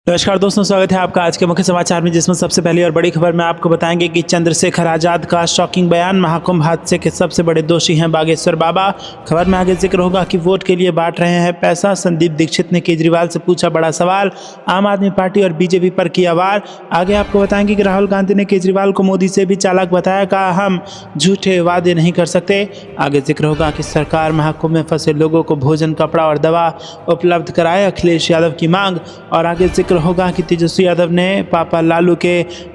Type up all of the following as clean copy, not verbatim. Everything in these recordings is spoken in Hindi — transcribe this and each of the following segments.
नमस्कार दोस्तों, स्वागत है आपका आज के मुख्य समाचार में, जिसमें सबसे पहली और बड़ी खबर में आपको बताएंगे कि चंद्रशेखर आजाद का शॉकिंग बयान। महाकुंभ हादसे के सबसे बड़े दोषी हैं बागेश्वर बाबा। खबर में आगे जिक्र होगा कि वोट के लिए बांट रहे हैं पैसा। संदीप दीक्षित ने केजरीवाल से पूछा बड़ा सवाल। आम आदमी पार्टी और बीजेपी पर किया वार। आगे आपको बताएंगे कि राहुल गांधी ने केजरीवाल को मोदी से भी चालाक बताया, कहा हम झूठे वादे नहीं कर सकते। आगे जिक्र होगा कि सरकार महाकुंभ में फंसे लोगों को भोजन, कपड़ा और दवा उपलब्ध कराए, अखिलेश यादव की मांग। और आगे जिक्र होगा कि तेजस्वी यादव ने पापा लालू के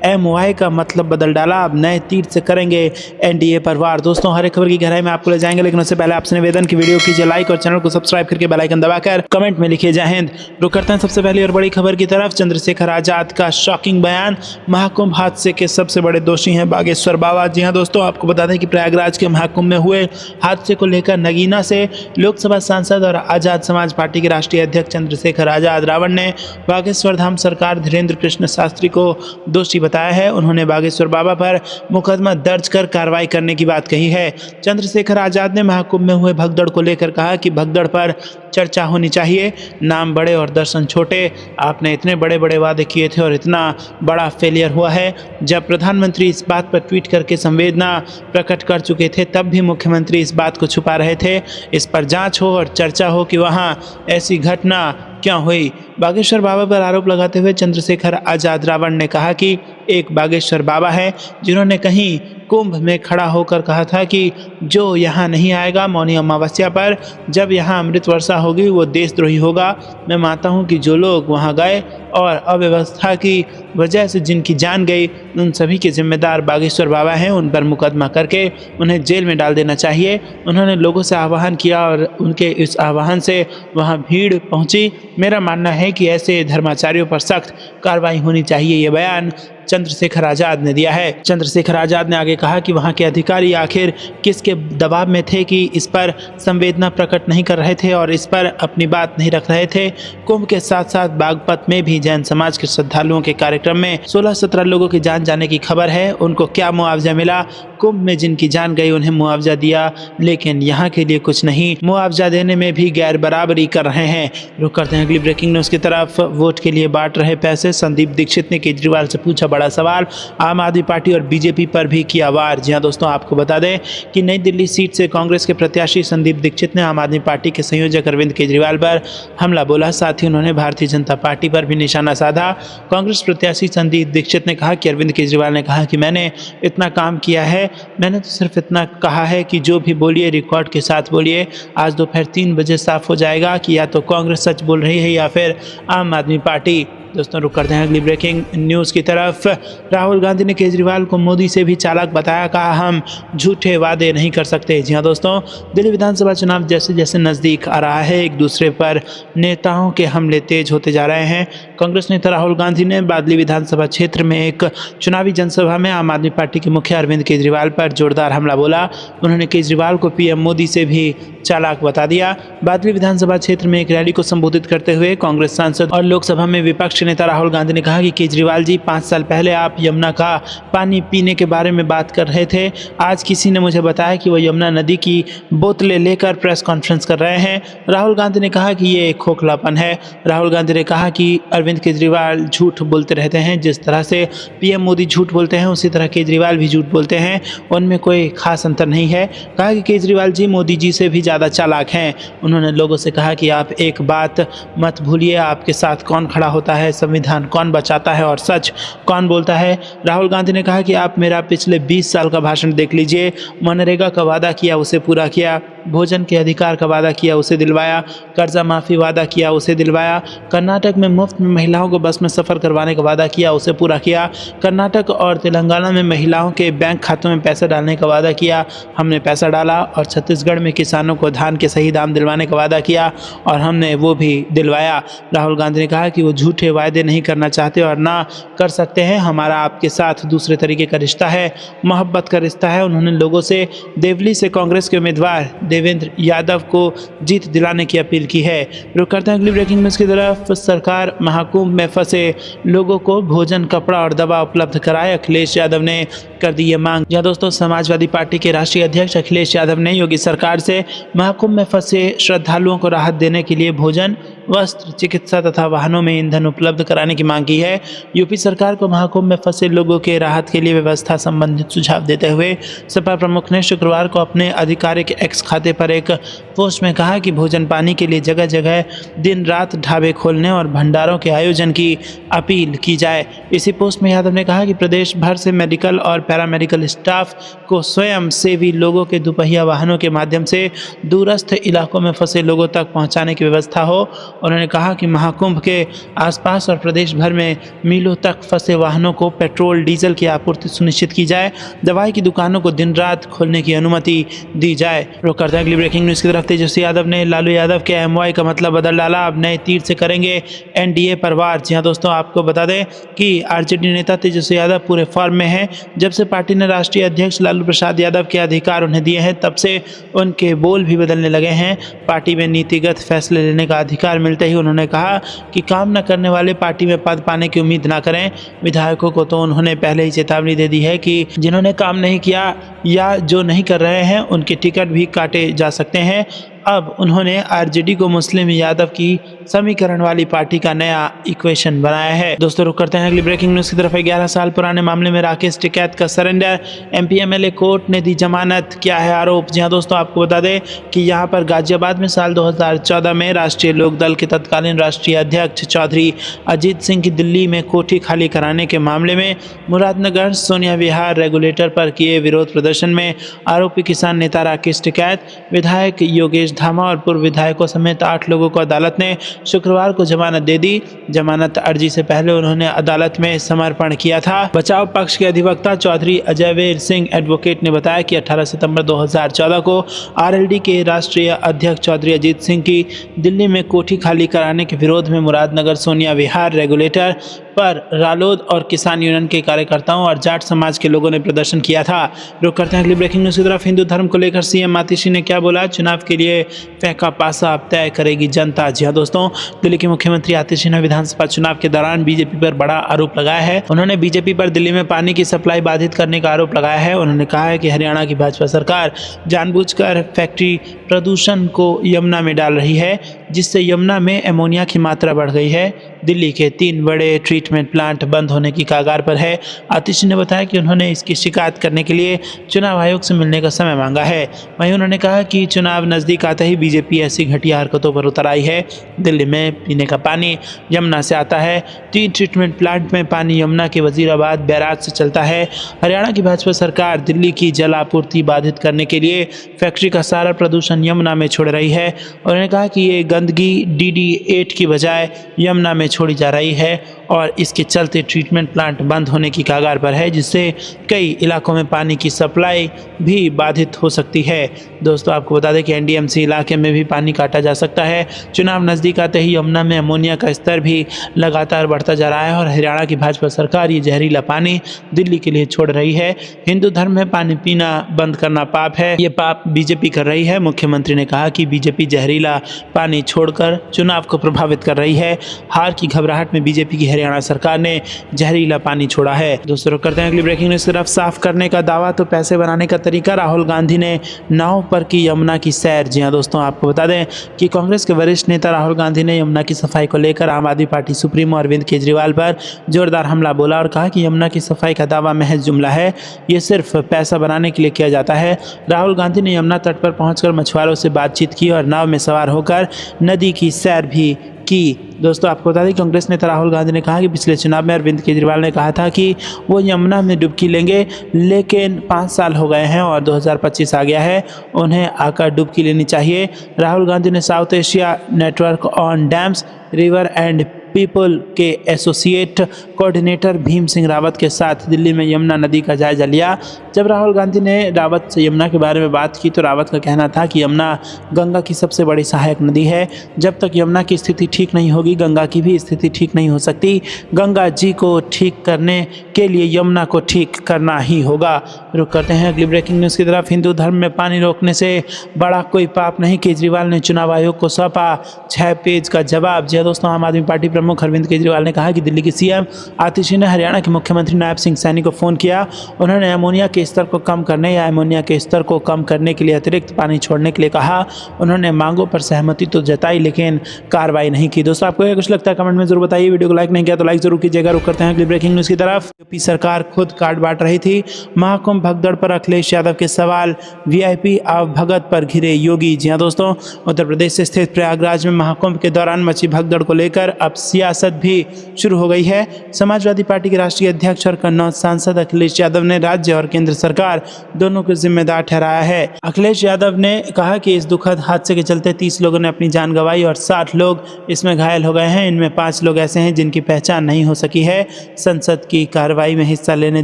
MY का मतलब बदल डाला, अब नए तीर से करेंगे NDA पर वार। दोस्तों, हर एक खबर की गहराई में आपको ले जाएंगे, लेकिन उससे पहले आपसे निवेदन की वीडियो कीजिए लाइक और चैनल को सब्सक्राइब करके बेल आइकन दबाकर कमेंट में लिखिए जय हिंद। रुक करते हैं सबसे पहली और बड़ी खबर की तरफ। चंद्रशेखर आजाद का शॉकिंग बयान। महाकुंभ हादसे के सबसे बड़े दोषी हैं बागेश्वर बाबा। जी हां दोस्तों, आपको बता दें कि प्रयागराज के महाकुंभ में हुए हादसे को लेकर नगीना से लोकसभा सांसद और आजाद समाज पार्टी के राष्ट्रीय अध्यक्ष चंद्रशेखर आजाद रावण ने बागेश्वर धाम सरकार धीरेन्द्र कृष्ण शास्त्री को दोषी बताया है। उन्होंने बागेश्वर बाबा पर मुकदमा दर्ज कर कार्रवाई करने की बात कही है। चंद्रशेखर आजाद ने महाकुंभ में हुए भगदड़ को लेकर कहा कि भगदड़ पर चर्चा होनी चाहिए, नाम बड़े और दर्शन छोटे। आपने इतने बड़े बड़े वादे किए थे और इतना बड़ा फेलियर हुआ है। जब प्रधानमंत्री इस बात पर ट्वीट करके संवेदना प्रकट कर चुके थे, तब भी मुख्यमंत्री इस बात को छुपा रहे थे। इस पर जांच हो और चर्चा हो कि वहाँ ऐसी घटना क्यों हुई। बागेश्वर बाबा पर आरोप लगाते हुए चंद्रशेखर आजाद रावण ने कहा कि एक बागेश्वर बाबा है जिन्होंने कहीं कुंभ में खड़ा होकर कहा था कि जो यहाँ नहीं आएगा मौनी अमावस्या पर, जब यहाँ अमृत वर्षा होगी वो देशद्रोही होगा। मैं मानता हूँ कि जो लोग वहाँ गए और अव्यवस्था की वजह से जिनकी जान गई, उन सभी के जिम्मेदार बागेश्वर बाबा हैं। उन पर मुकदमा करके उन्हें जेल में डाल देना चाहिए। उन्होंने लोगों से आह्वान किया और उनके इस आह्वान से वहाँ भीड़ पहुँची। मेरा मानना है कि ऐसे धर्माचार्यों पर सख्त कार्रवाई होनी चाहिए। ये बयान चंद्रशेखर आजाद ने दिया है। चंद्रशेखर आजाद ने आगे कहा कि वहां के अधिकारी आखिर किसके दबाव में थे कि इस पर संवेदना प्रकट नहीं कर रहे थे और इस पर अपनी बात नहीं रख रहे थे। कुंभ के साथ साथ बागपत में भी जैन समाज के श्रद्धालुओं के कार्यक्रम में 16-17 लोगों की जान जाने की खबर है। उनको क्या मुआवजा मिला? कुंभ में जिनकी जान गई उन्हें मुआवजा दिया, लेकिन यहाँ के लिए कुछ नहीं। मुआवजा देने में भी गैर बराबरी कर रहे हैं। रुक करते हैं अगली ब्रेकिंग न्यूज की तरफ। वोट के लिए बांट रहे पैसे। संदीप दीक्षित ने केजरीवाल से पूछा बड़ा सवाल। आम आदमी पार्टी और बीजेपी पर भी किया वार। जी हां दोस्तों, आपको बता दें कि नई दिल्ली सीट से कांग्रेस के प्रत्याशी संदीप दीक्षित ने आम आदमी पार्टी के संयोजक अरविंद केजरीवाल पर हमला बोला। साथ ही उन्होंने भारतीय जनता पार्टी पर भी निशाना साधा। कांग्रेस प्रत्याशी संदीप दीक्षित ने कहा कि अरविंद केजरीवाल ने कहा कि मैंने इतना काम किया है, मैंने तो सिर्फ इतना कहा है कि जो भी बोलिए रिकॉर्ड के साथ बोलिए। आज दोपहर 3 बजे साफ हो जाएगा कि या तो कांग्रेस सच बोल रही है या फिर आम आदमी पार्टी। दोस्तों, रुक करते हैं अगली ब्रेकिंग न्यूज़ की तरफ। राहुल गांधी ने केजरीवाल को मोदी से भी चालाक बताया, कहा हम झूठे वादे नहीं कर सकते। जी हां दोस्तों, दिल्ली विधानसभा चुनाव जैसे जैसे नज़दीक आ रहा है, एक दूसरे पर नेताओं के हमले तेज होते जा रहे हैं। कांग्रेस नेता राहुल गांधी ने बादली विधानसभा क्षेत्र में एक चुनावी जनसभा में आम आदमी पार्टी के मुखिया अरविंद केजरीवाल पर जोरदार हमला बोला। उन्होंने केजरीवाल को PM मोदी से भी चालाक बता दिया। बादली विधानसभा क्षेत्र में एक रैली को संबोधित करते हुए कांग्रेस सांसद और लोकसभा में विपक्ष नेता राहुल गांधी ने कहा कि केजरीवाल जी, 5 साल पहले आप यमुना का पानी पीने के बारे में बात कर रहे थे। आज किसी ने मुझे बताया कि वो यमुना नदी की बोतलें लेकर प्रेस कॉन्फ्रेंस कर रहे हैं। राहुल गांधी ने कहा कि ये एक खोखलापन है। राहुल गांधी ने कहा कि अरविंद केजरीवाल झूठ बोलते रहते हैं। जिस तरह से PM मोदी झूठ बोलते हैं, उसी तरह केजरीवाल भी झूठ बोलते हैं। उनमें कोई खास अंतर नहीं है। कहा कि केजरीवाल जी मोदी जी से भी ज़्यादा चालाक हैं। उन्होंने लोगों से कहा कि आप एक बात मत भूलिए, आपके साथ कौन खड़ा होता है, संविधान कौन बचाता है और सच कौन बोलता है। राहुल गांधी ने कहा कि आप मेरा पिछले 20 साल का भाषण देख लीजिए। मनरेगा का वादा किया, उसे पूरा किया। भोजन के अधिकार का वादा किया, उसे दिलवाया। कर्जा माफ़ी वादा किया, उसे दिलवाया। कर्नाटक में मुफ्त में महिलाओं को बस में सफ़र करवाने का वादा किया, उसे पूरा किया। कर्नाटक और तेलंगाना में महिलाओं के बैंक खातों में पैसा डालने का वादा किया, हमने पैसा डाला। और छत्तीसगढ़ में किसानों को धान के सही दाम दिलवाने का वादा किया और हमने वो भी दिलवाया। राहुल गांधी ने कहा कि वो झूठे वायदे नहीं करना चाहते और ना कर सकते हैं। हमारा आपके साथ दूसरे तरीके का रिश्ता है, मोहब्बत का रिश्ता है। उन्होंने लोगों से देवली से कांग्रेस के उम्मीदवार देवेंद्र यादव को जीत दिलाने की अपील की है। रुक करते हैं अगली ब्रेकिंग न्यूज़ की तरफ। सरकार महाकुंभ में फंसे लोगों को भोजन, कपड़ा और दवा उपलब्ध कराए, अखिलेश यादव ने कर दी ये मांग। या दोस्तों, समाजवादी पार्टी के राष्ट्रीय अध्यक्ष अखिलेश यादव ने योगी सरकार से महाकुंभ में फंसे श्रद्धालुओं को राहत देने के लिए भोजन, वस्त्र, चिकित्सा तथा वाहनों में ईंधन उपलब्ध कराने की मांग की है। यूपी सरकार को महाकुंभ में फंसे लोगों के राहत के लिए व्यवस्था संबंधित सुझाव देते हुए सपा प्रमुख ने शुक्रवार को अपने आधिकारिक एक्स खाते पर एक पोस्ट में कहा कि भोजन पानी के लिए जगह जगह दिन रात ढाबे खोलने और भंडारों के आयोजन की अपील की जाए। इसी पोस्ट में यादव ने कहा कि प्रदेश भर से मेडिकल और पैरामेडिकल स्टाफ को स्वयं सेवी लोगों के दुपहिया वाहनों के माध्यम से दूरस्थ इलाकों में फंसे लोगों तक पहुंचाने की व्यवस्था हो। उन्होंने कहा कि महाकुंभ के आसपास और प्रदेश भर में मीलों तक फंसे वाहनों को पेट्रोल डीजल की आपूर्ति सुनिश्चित की जाए। दवाई की दुकानों को दिन रात खोलने की अनुमति दी जाए। रुक करते हैं अगली ब्रेकिंग न्यूज़ की तरफ। तेजस्वी यादव ने लालू यादव के एमवाई का मतलब बदल डाला, अब नए तीर से करेंगे एनडीए पर वार। जी हाँ दोस्तों, आपको बता दें कि आरजेडी नेता तेजस्वी यादव पूरे फॉर्म में हैं। जब से पार्टी ने राष्ट्रीय अध्यक्ष लालू प्रसाद यादव के अधिकार उन्हें दिए हैं, तब से उनके बोल भी बदलने लगे हैं। पार्टी में नीतिगत फैसले लेने का अधिकार मिलते ही उन्होंने कहा कि काम न करने वाले पार्टी में पद पाने की उम्मीद न करें। विधायकों को तो उन्होंने पहले ही चेतावनी दे दी है कि जिन्होंने काम नहीं किया या जो नहीं कर रहे हैं उनके टिकट भी काटे जा सकते हैं। अब उन्होंने आरजेडी को मुस्लिम यादव की समीकरण वाली पार्टी का नया इक्वेशन बनाया है। दोस्तों रुक करते हैं अगली ब्रेकिंग न्यूज़ की तरफ। 11 साल पुराने मामले में राकेश टिकैत का सरेंडर, एमपी एमएलए कोर्ट ने दी जमानत। क्या है आरोप? जी हाँ दोस्तों, आपको बता दें कि यहाँ पर गाजियाबाद में साल 2014 में राष्ट्रीय लोकदल के तत्कालीन राष्ट्रीय अध्यक्ष चौधरी अजीत सिंह की दिल्ली में कोठी खाली कराने के मामले में मुरादनगर सोनिया विहार रेगुलेटर पर किए विरोध प्रदर्शन में आरोपी किसान नेता राकेश टिकैत, विधायक योगेश धामा और पूर्व विधायकों समेत 8 लोगों को अदालत ने शुक्रवार को जमानत दे दी। जमानत अर्जी से पहले उन्होंने अदालत में समर्पण किया था। बचाव पक्ष के अधिवक्ता चौधरी अजयवीर सिंह एडवोकेट ने बताया कि 18 सितंबर 2014 को आरएलडी के राष्ट्रीय अध्यक्ष चौधरी अजीत सिंह की दिल्ली में कोठी खाली कराने के विरोध में मुरादनगर सोनिया विहार रेगुलेटर पर रालोद और किसान यूनियन के कार्यकर्ताओं और जाट समाज के लोगों ने प्रदर्शन किया था। रुक करते हैं अगली ब्रेकिंग न्यूज़ की तरफ। हिंदू धर्म को लेकर सीएम मातोश्री ने क्या बोला? चुनाव के लिए फेंका पासा अब तय करेगी जनता। जी हाँ दोस्तों, दिल्ली के मुख्यमंत्री आतिशी ने विधानसभा चुनाव के दौरान बीजेपी पर बड़ा आरोप लगाया है। उन्होंने बीजेपी पर दिल्ली में पानी की सप्लाई बाधित करने का आरोप लगाया है। उन्होंने कहा है कि हरियाणा की भाजपा सरकार जानबूझकर फैक्ट्री प्रदूषण को यमुना में डाल रही है, जिससे यमुना में एमोनिया की मात्रा बढ़ गई है। दिल्ली के 3 बड़े ट्रीटमेंट प्लांट बंद होने की कगार पर है। आतिशी ने बताया कि उन्होंने इसकी शिकायत करने के लिए चुनाव आयोग से मिलने का समय मांगा है। वहीं उन्होंने कहा कि चुनाव नज़दीक आते ही बीजेपी ऐसी घटिया हरकतों पर उतर आई है। दिल्ली में पीने का पानी यमुना से आता है। 3 ट्रीटमेंट प्लांट में पानी यमुना के वजीराबाद बैराज से चलता है। हरियाणा की भाजपा सरकार दिल्ली की जल आपूर्ति बाधित करने के लिए फैक्ट्री का सारा प्रदूषण यमुना में छोड़ रही है। उन्होंने कहा कि ये गंदगी DD8 की बजाय यमुना में छोड़ी जा रही है और इसके चलते ट्रीटमेंट प्लांट बंद होने की कगार पर है, जिससे कई इलाकों में पानी की सप्लाई भी बाधित हो सकती है। दोस्तों आपको बता दें कि एनडीएमसी इलाके में भी पानी काटा जा सकता है। चुनाव नज़दीक आते ही यमुना में अमोनिया का स्तर भी लगातार बढ़ता जा रहा है और हरियाणा की भाजपा सरकार ये जहरीला पानी दिल्ली के लिए छोड़ रही है। हिंदू धर्म में पानी पीना बंद करना पाप है, ये पाप बीजेपी कर रही है। मुख्यमंत्री ने कहा कि बीजेपी जहरीला पानी छोड़कर चुनाव को प्रभावित कर रही है। हार की घबराहट में बीजेपी की हरियाणा सरकार ने जहरीला पानी छोड़ा है। दोस्तों करते हैं अगली ब्रेकिंग न्यूज़ की तरफ। साफ करने का दावा तो पैसे बनाने का तरीका, राहुल गांधी ने नाव पर की यमुना की सैर। जी हाँ दोस्तों, आपको बता दें कि कांग्रेस के वरिष्ठ नेता राहुल गांधी ने यमुना की सफाई को लेकर आम आदमी पार्टी सुप्रीमो अरविंद केजरीवाल पर जोरदार हमला बोला और कहा कि यमुना की सफाई का दावा महज जुमला है, ये सिर्फ पैसा बनाने के लिए किया जाता है। राहुल गांधी ने यमुना तट पर पहुंचकर मछुआरों से बातचीत की और नाव में सवार होकर नदी की सैर भी की। दोस्तों आपको बता दें कांग्रेस नेता राहुल गांधी ने कहा कि पिछले चुनाव में अरविंद केजरीवाल ने कहा था कि वो यमुना में डुबकी लेंगे, लेकिन 5 साल हो गए हैं और 2025 आ गया है, उन्हें आकर डुबकी लेनी चाहिए। राहुल गांधी ने south Asia network on dams river and people के एसोसिएट कोऑर्डिनेटर भीम सिंह रावत के साथ दिल्ली में यमुना नदी का जायजा लिया। जब राहुल गांधी ने रावत से यमुना के बारे में बात की तो रावत का कहना था कि यमुना गंगा की सबसे बड़ी सहायक नदी है। जब तक यमुना की स्थिति ठीक नहीं होगी, गंगा की भी स्थिति ठीक नहीं हो सकती। गंगा जी को ठीक करने के लिए यमुना को ठीक करना ही होगा। रुक करते हैं अगली ब्रेकिंग न्यूज़ की तरफ। हिंदू धर्म में पानी रोकने से बड़ा कोई पाप नहीं, केजरीवाल ने चुनाव आयोग को सौंपा 6 पेज का जवाब। जी दोस्तों, आम आदमी पार्टी प्रमुख अरविंद केजरीवाल ने कहा कि दिल्ली के सीएम आतिशी ने हरियाणा के मुख्यमंत्री नायब सिंह सैनी को फ़ोन किया। उन्होंने अमोनिया के स्तर को कम करने या अमोनिया के स्तर को कम करने के लिए अतिरिक्त पानी छोड़ने के लिए कहा। उन्होंने मांगों पर सहमति तो जताई लेकिन कार्रवाई नहीं की। दोस्तों, आपको ये कुछ लगता है कमेंट में जरूर बताइए। वीडियो को लाइक नहीं किया तो लाइक जरूर कीजिएगा। रुक करते हैं अगली ब्रेकिंग न्यूज़ की तरफ। यूपी सरकार खुद कार्ड बांट रही थी। महाकुंभ भगदड़ पर अखिलेश यादव के सवाल। वीआईपी भगत पर घिरे योगी। जी हाँ दोस्तों, उत्तर प्रदेश से स्थित प्रयागराज में महाकुंभ के दौरान मची भगदड़ को लेकर अब सियासत भी शुरू हो गई है। समाजवादी पार्टी के राष्ट्रीय अध्यक्ष और कन्नौज सांसद अखिलेश यादव ने राज्य और केंद्र सरकार दोनों को जिम्मेदार ठहराया है। अखिलेश यादव ने कहा कि इस दुखद हादसे के चलते 30 लोगों ने अपनी जान गंवाई और 60 लोग इसमें घायल हो गए हैं। इनमें 5 लोग ऐसे हैं जिनकी पहचान नहीं हो सकी है। संसद की कार्रवाई में हिस्सा लेने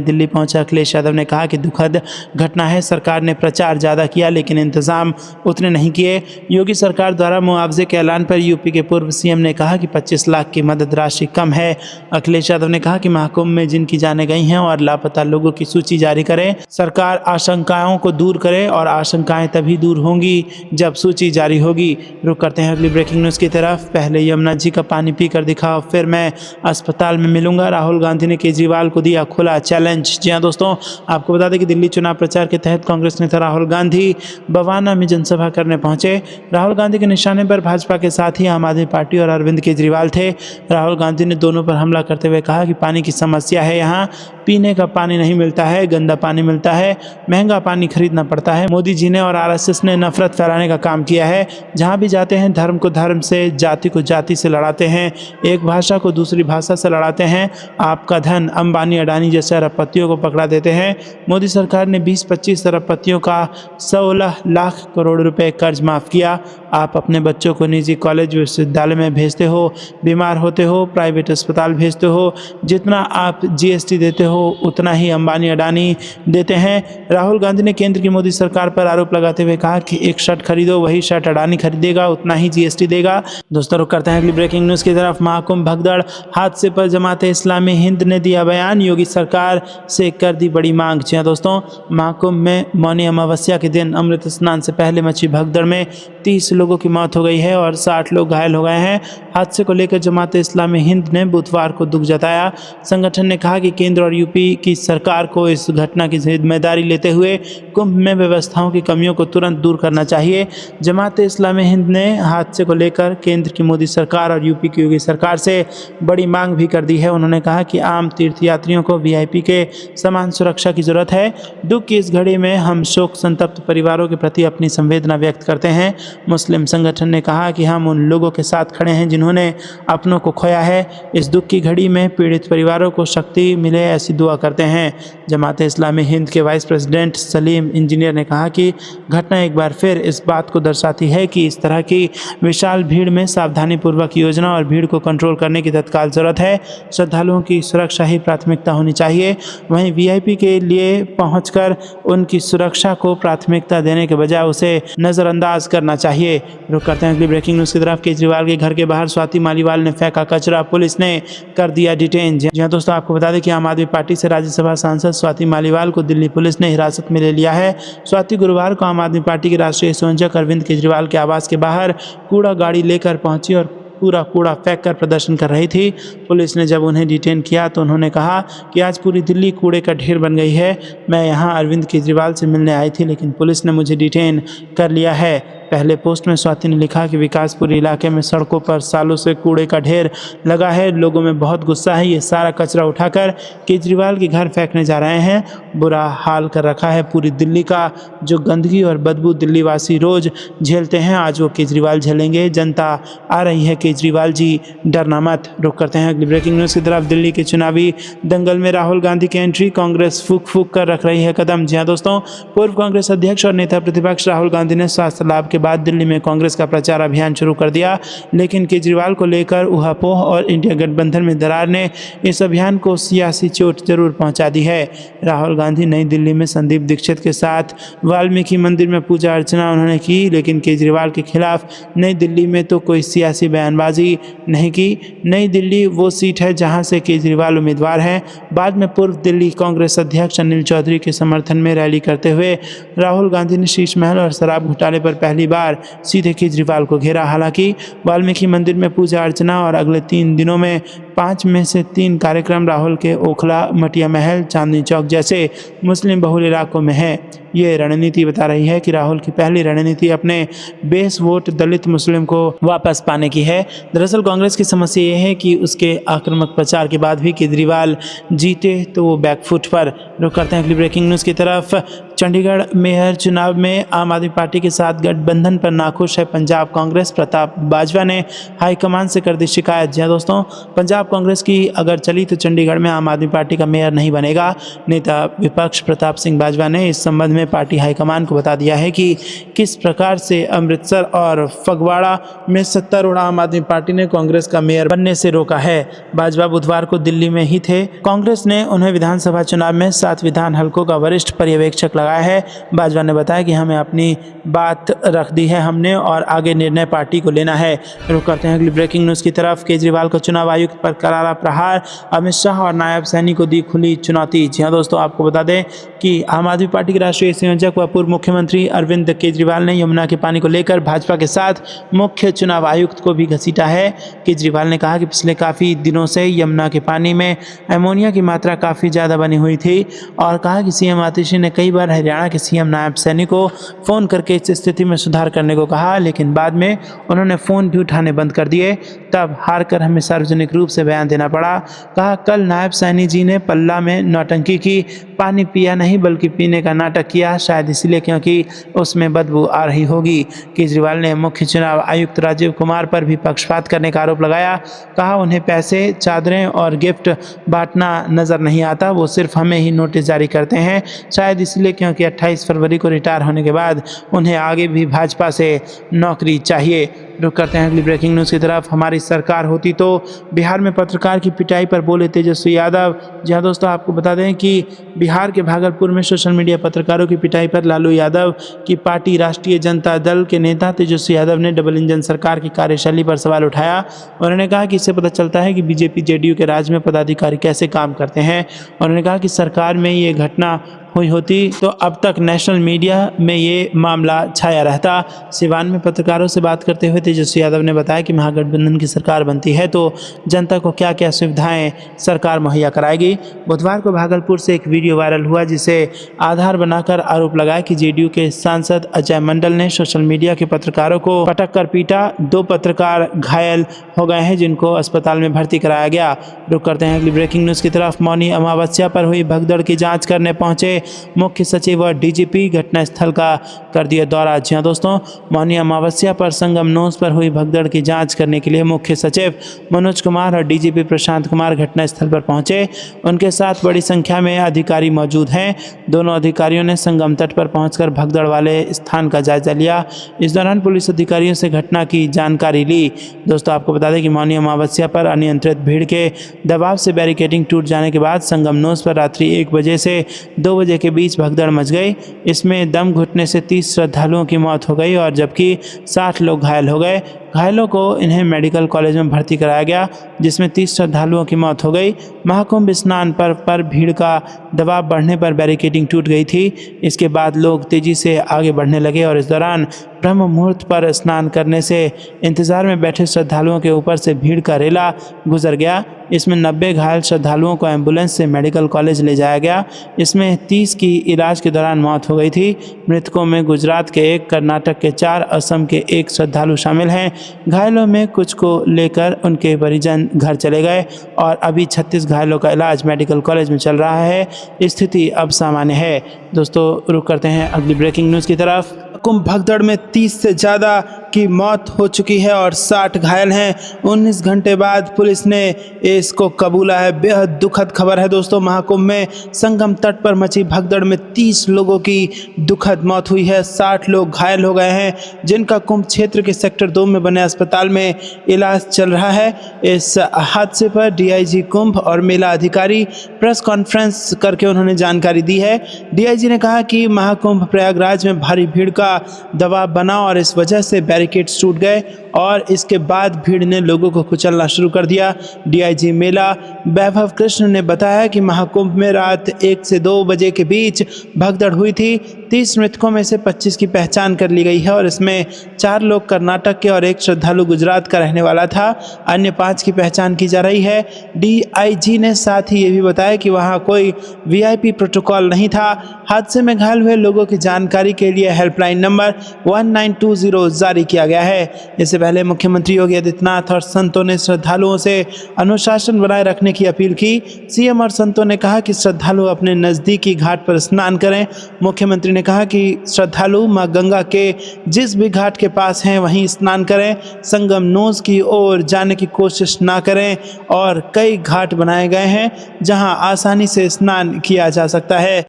दिल्ली पहुंचे अखिलेश यादव ने कहा कि दुखद घटना है। सरकार ने प्रचार ज़्यादा किया लेकिन इंतजाम उतने नहीं किए। योगी सरकार द्वारा मुआवजे के ऐलान पर यूपी के पूर्व सीएम ने कहा कि 25 लाख की मदद राशि कम है। अखिलेश यादव ने कहा कि महाकुंभ में जिनकी जानें गई हैं और लापता लोगों की सूची जारी करें। सरकार आशंकाओं को दूर करे और आशंकाएं तभी दूर होंगी जब सूची जारी होगी। रुक करते हैं अगली ब्रेकिंग न्यूज़ की तरफ। पहले यमुना जी का पानी पीकर दिखाओ फिर मैं अस्पताल में मिलूंगा। राहुल गांधी ने केजरीवाल को दिया खुला चैलेंज। जी हाँ दोस्तों, आपको बता दें कि दिल्ली चुनाव प्रचार के तहत कांग्रेस नेता राहुल गांधी बवाना में जनसभा करने पहुंचे। राहुल गांधी के निशाने पर भाजपा के साथ ही आम आदमी पार्टी और अरविंद केजरीवाल थे। राहुल गांधी ने दोनों पर हमला करते हुए कहा कि पानी की समस्या है, यहाँ पीने का पानी नहीं मिलता है, गंदा पानी मिलता है, महंगा पानी खरीदना पड़ता है। मोदी जी ने और आरएसएस ने नफरत फैलाने का काम किया है। जहाँ भी जाते हैं धर्म को धर्म से, जाति को जाति से लड़ाते हैं, एक भाषा को दूसरी भाषा से लड़ाते हैं। आपका धन अंबानी अडानी जैसे अरबपतियों को पकड़ा देते हैं। मोदी सरकार ने 20-25 अरबपतियों का 16 लाख करोड़ रुपए कर्ज माफ़ किया। आप अपने बच्चों को निजी कॉलेज विश्वविद्यालय में भेजते हो, बीमार होते हो प्राइवेट अस्पताल भेजते हो। जितना आप जीएसटी देते हो उतना ही अंबानी अडानी देते हैं। राहुल गांधी ने केंद्र की मोदी सरकार पर आरोप लगाते हुए कहा कि एक शर्ट खरीदो वही शर्ट अडानी खरीदेगा, उतना ही जीएसटी देगा। दोस्तों, रुक करते हैं अगली ब्रेकिंग न्यूज़ की तरफ। महाकुंभ भगदड़ हादसे पर जमात इस्लामी हिंद ने दिया बयान। योगी सरकार से कर दी बड़ी मांग। जी दोस्तों, महाकुंभ में मौनी अमावस्या के दिन अमृत स्नान से पहले मची भगदड़ में 30 लोगों की मौत हो गई है और 60 लोग घायल हो गए हैं। हादसे को लेकर जमात इस्लामी हिंद ने बुधवार को दुख जताया। संगठन ने कहा कि केंद्र और यूपी की सरकार को इस घटना की जिम्मेदारी लेते हुए कुंभ में व्यवस्थाओं की कमियों को तुरंत दूर करना चाहिए। जमात इस्लामी हिंद ने हादसे को लेकर केंद्र की मोदी सरकार और यूपी की योगी सरकार से बड़ी मांग भी कर दी है। उन्होंने कहा कि आम तीर्थयात्रियों को वीआईपी के समान सुरक्षा की जरूरत है। दुख की इस घड़ी में हम शोक संतप्त परिवारों के प्रति अपनी संवेदना व्यक्त करते हैं। मुस्लिम संगठन ने कहा कि हम उन लोगों के साथ खड़े हैं जिन्होंने अपनों को खोया है। इस दुख की घड़ी में पीड़ित परिवारों को शक्ति मिले ऐसी दुआ करते हैं। जमात इस्लामी हिंद के वाइस प्रेसिडेंट सलीम इंजीनियर ने कहा कि घटना एक बार फिर इस बात को दर्शाती है कि इस तरह की विशाल भीड़ में सावधानीपूर्वक योजना और भीड़ को कंट्रोल करने की तत्काल जरूरत है। श्रद्धालुओं की सुरक्षा ही प्राथमिकता होनी चाहिए। वहीं वीआईपी के लिए पहुंचकर उनकी सुरक्षा को प्राथमिकता देने के बजाय उसे नज़रअंदाज करना चाहिए। रुक करते हैं अगली ब्रेकिंग न्यूज़ की तरफ। केजरीवाल के घर के बाहर स्वाति मालीवाल ने फेंका कचरा, पुलिस ने कर दिया डिटेन। जी हाँ दोस्तों, आपको बता दें कि आम आदमी पार्टी से राज्यसभा सांसद स्वाति मालीवाल को दिल्ली पुलिस ने हिरासत में ले लिया है। स्वाति गुरुवार को आम आदमी पार्टी के राष्ट्रीय संयोजक अरविंद केजरीवाल के आवास के बाहर कूड़ा गाड़ी लेकर पहुंची और पूरा कूड़ा फेंक कर प्रदर्शन कर रही थी। पुलिस ने जब उन्हें डिटेन किया तो उन्होंने कहा कि आज पूरी दिल्ली कूड़े का ढेर बन गई है। मैं यहाँ अरविंद केजरीवाल से मिलने आई थी लेकिन पुलिस ने मुझे डिटेन कर लिया है। पहले पोस्ट में स्वाति ने लिखा कि विकासपुरी इलाके में सड़कों पर सालों से कूड़े का ढेर लगा है। लोगों में बहुत गुस्सा है। ये सारा कचरा उठाकर केजरीवाल के घर फेंकने जा रहे हैं। बुरा हाल कर रखा है पूरी दिल्ली का। जो गंदगी और बदबू दिल्ली वासी रोज झेलते हैं आज वो केजरीवाल झेलेंगे। जनता आ रही है, केजरीवाल जी डरना मत। रुक करते हैं अगली ब्रेकिंग न्यूज़ की तरफ। दिल्ली के चुनावी दंगल में राहुल गांधी की एंट्री, कांग्रेस फूक फूक कर रख रही है कदम। जी हाँ दोस्तों, पूर्व कांग्रेस अध्यक्ष और नेता प्रतिपक्ष राहुल गांधी ने स्वास्थ्य लाभ के बाद दिल्ली में कांग्रेस का प्रचार अभियान शुरू कर दिया। लेकिन केजरीवाल को लेकर ऊहापोह और इंडिया गठबंधन में दरार ने इस अभियान को सियासी चोट जरूर पहुंचा दी है। राहुल गांधी नई दिल्ली में संदीप दीक्षित के साथ वाल्मीकि मंदिर में पूजा अर्चना उन्होंने की, लेकिन केजरीवाल के खिलाफ नई दिल्ली में तो कोई सियासी बयानबाजी नहीं की। नई दिल्ली वो सीट है जहां से केजरीवाल उम्मीदवार हैं। बाद में पूर्व दिल्ली कांग्रेस अध्यक्ष अनिल चौधरी के समर्थन में रैली करते हुए राहुल गांधी ने शीश महल और शराब घोटाले पर पहली परिवार सीधे केजरीवाल को घेरा। हालांकि वाल्मीकि मंदिर में पूजा अर्चना और अगले 3 दिनों में 5 में से 3 कार्यक्रम राहुल के ओखला, मटिया महल, चांदनी चौक जैसे मुस्लिम बहुल इलाकों में है। ये रणनीति बता रही है कि राहुल की पहली रणनीति अपने बेस वोट दलित मुस्लिम को वापस पाने की है। दरअसल कांग्रेस की समस्या ये है कि उसके आक्रामक प्रचार के बाद भी केजरीवाल जीते तो वो बैकफुट पर। रुक करते हैं अगली ब्रेकिंग न्यूज़ की तरफ। चंडीगढ़ मेयर चुनाव में आम आदमी पार्टी के साथ गठबंधन पर नाखुश है पंजाब कांग्रेस। प्रताप बाजवा ने हाईकमान से कर दी शिकायत। जी हाँ दोस्तों, पंजाब कांग्रेस की अगर चली तो चंडीगढ़ में आम आदमी पार्टी का मेयर नहीं बनेगा। नेता विपक्ष प्रताप सिंह बाजवा ने इस संबंध में पार्टी हाईकमान को बता दिया है कि किस प्रकार से अमृतसर और फगवाड़ा में सत्तारूढ़ आम आदमी पार्टी ने कांग्रेस का मेयर बनने से रोका है। बाजवा बुधवार को दिल्ली में ही थे। कांग्रेस ने उन्हें विधानसभा चुनाव में 7 विधान हलकों का वरिष्ठ पर्यवेक्षक लगाया है। बाजवा ने बताया कि हमें अपनी बात रख दी है हमने और आगे निर्णय पार्टी को लेना है। रुक करते हैं अगली ब्रेकिंग न्यूज़ की तरफ। केजरीवाल को चुनाव आयुक्त पर करारा प्रहार, अमित शाह और नायब सैनी को दी खुली चुनौती। जी हाँ दोस्तों, आपको बता दें कि आम आदमी पार्टी के राष्ट्रीय संयोजक व पूर्व मुख्यमंत्री अरविंद केजरीवाल ने यमुना के पानी को लेकर भाजपा के साथ मुख्य चुनाव आयुक्त को भी घसीटा है। केजरीवाल ने कहा कि पिछले काफ़ी दिनों से यमुना के पानी में अमोनिया की मात्रा काफ़ी ज़्यादा बनी हुई थी और कहा कि सीएम आतिशी ने कई बार हरियाणा के सीएम नायब सैनी को फ़ोन करके इस स्थिति में सुधार करने को कहा, लेकिन बाद में उन्होंने फ़ोन भी उठाने बंद कर दिए। तब हार कर हमें सार्वजनिक रूप से बयान देना पड़ा। कहा कल नायब सैनी जी ने पल्ला में नौटंकी की, पानी पिया नहीं बल्कि पीने का नाटक किया, शायद इसलिए क्योंकि उसमें बदबू आ रही होगी। केजरीवाल ने मुख्य चुनाव आयुक्त राजीव कुमार पर भी पक्षपात करने का आरोप लगाया। कहा उन्हें पैसे, चादरें और गिफ्ट बांटना नज़र नहीं आता, वो सिर्फ हमें ही नोटिस जारी करते हैं, शायद इसलिए क्योंकि 28 फरवरी को रिटायर होने के बाद उन्हें आगे भी भाजपा से नौकरी चाहिए। रुक करते हैं अगली ब्रेकिंग न्यूज़ की तरफ। हमारी सरकार होती तो बिहार में पत्रकार की पिटाई पर बोले तेजस्वी यादव। जी हाँ दोस्तों, आपको बता दें कि बिहार के भागलपुर में सोशल मीडिया पत्रकारों की पिटाई पर लालू यादव की पार्टी राष्ट्रीय जनता दल के नेता तेजस्वी यादव ने डबल इंजन सरकार की कार्यशैली पर सवाल उठाया। उन्होंने कहा कि इससे पता चलता है कि बीजेपी जेडीयू के राज में पदाधिकारी कैसे काम करते हैं। उन्होंने कहा कि सरकार में ये घटना हुई होती तो अब तक नेशनल मीडिया में ये मामला छाया रहता। सिवान में पत्रकारों से बात करते हुए तेजस्वी यादव ने बताया कि महागठबंधन की सरकार बनती है तो जनता को क्या क्या सुविधाएं सरकार मुहैया कराएगी। बुधवार को भागलपुर से एक वीडियो वायरल हुआ जिसे आधार बनाकर आरोप लगाया कि जेडीयू के सांसद अजय मंडल ने सोशल मीडिया के पत्रकारों को पटक कर पीटा। 2 पत्रकार घायल हो गए हैं जिनको अस्पताल में भर्ती कराया गया। रुक करते हैं अगली ब्रेकिंग न्यूज़ की तरफ। मौनी अमावस्या पर हुई भगदड़ की जाँच करने पहुँचे मुख्य सचिव और डीजीपी, घटनास्थल का कर दिया दौरा। जी हाँ दोस्तों, मौनी अमावस्या पर संगम नोस पर हुई भगदड़ की जांच करने के लिए मुख्य सचिव मनोज कुमार और डीजीपी प्रशांत कुमार घटनास्थल पर पहुंचे। उनके साथ बड़ी संख्या में अधिकारी मौजूद हैं। दोनों अधिकारियों ने संगम तट पर पहुंचकर भगदड़ वाले स्थान का जायजा लिया। इस दौरान पुलिस अधिकारियों से घटना की जानकारी ली। दोस्तों, आपको बता दें कि मौनी अमावस्या पर अनियंत्रित भीड़ के दबाव से बैरिकेडिंग टूट जाने के बाद संगम नोस पर रात्रि 1 बजे से 2 बजे के बीच भगदड़ मच गई। इसमें दम घुटने से 30 श्रद्धालुओं की मौत हो गई और जबकि 60 लोग घायल हो गए। घायलों को इन्हें मेडिकल कॉलेज में भर्ती कराया गया जिसमें 30 श्रद्धालुओं की मौत हो गई। महाकुंभ स्नान पर भीड़ का दबाव बढ़ने पर बैरिकेडिंग टूट गई थी। इसके बाद लोग तेजी से आगे बढ़ने लगे और इस दौरान ब्रह्म मुहूर्त पर स्नान करने से इंतजार में बैठे श्रद्धालुओं के ऊपर से भीड़ का रेला गुजर गया। इसमें 90 घायल श्रद्धालुओं को एम्बुलेंस से मेडिकल कॉलेज ले जाया गया। इसमें 30 की इलाज के दौरान मौत हो गई थी। मृतकों में गुजरात के 1, कर्नाटक के 4, असम के 1 श्रद्धालु शामिल हैं। घायलों में कुछ को लेकर उनके परिजन घर चले गए और अभी 36 घायलों का इलाज मेडिकल कॉलेज में चल रहा है। स्थिति अब सामान्य है। दोस्तों, रुक करते हैं अगली ब्रेकिंग न्यूज़ की तरफ। कुंभ भगदड़ में 30 से ज़्यादा की मौत हो चुकी है और 60 घायल हैं। 19 घंटे बाद पुलिस ने इसको कबूला है। बेहद दुखद खबर है दोस्तों। महाकुंभ में संगम तट पर मची भगदड़ में 30 लोगों की दुखद मौत हुई है। 60 लोग घायल हो गए हैं जिनका कुंभ क्षेत्र के सेक्टर 2 में बने अस्पताल में इलाज चल रहा है। इस हादसे पर डीआईजी कुंभ और मेला अधिकारी प्रेस कॉन्फ्रेंस करके उन्होंने जानकारी दी है। डीआईजी ने कहा कि महाकुंभ प्रयागराज में भारी भीड़ का दबाव बना और इस वजह से बैरिकेड्स टूट गए और इसके बाद भीड़ ने लोगों को कुचलना शुरू कर दिया। डीआईजी मेला वैभव कृष्ण ने बताया कि महाकुंभ में रात 1 से 2 बजे के बीच भगदड़ हुई थी। 30 मृतकों में से 25 की पहचान कर ली गई है और इसमें 4 लोग कर्नाटक के और एक श्रद्धालु गुजरात का रहने वाला था। अन्य 5 की पहचान की जा रही है। डीआईजी ने साथ ही ये भी बताया कि वहां कोई वीआईपी प्रोटोकॉल नहीं था। हादसे में घायल हुए लोगों की जानकारी के लिए हेल्पलाइन नंबर 1920 जारी किया गया है। इससे पहले मुख्यमंत्री योगी आदित्यनाथ और संतों ने श्रद्धालुओं से अनुशासन बनाए रखने की अपील की। सीएम और संतों ने कहा कि श्रद्धालु अपने नज़दीकी घाट पर स्नान करें। मुख्यमंत्री ने कहा कि श्रद्धालु मां गंगा के जिस भी घाट के पास हैं वहीं स्नान करें, संगम नोज की ओर जाने की कोशिश ना करें और कई घाट बनाए गए हैं जहां आसानी से स्नान किया जा सकता है।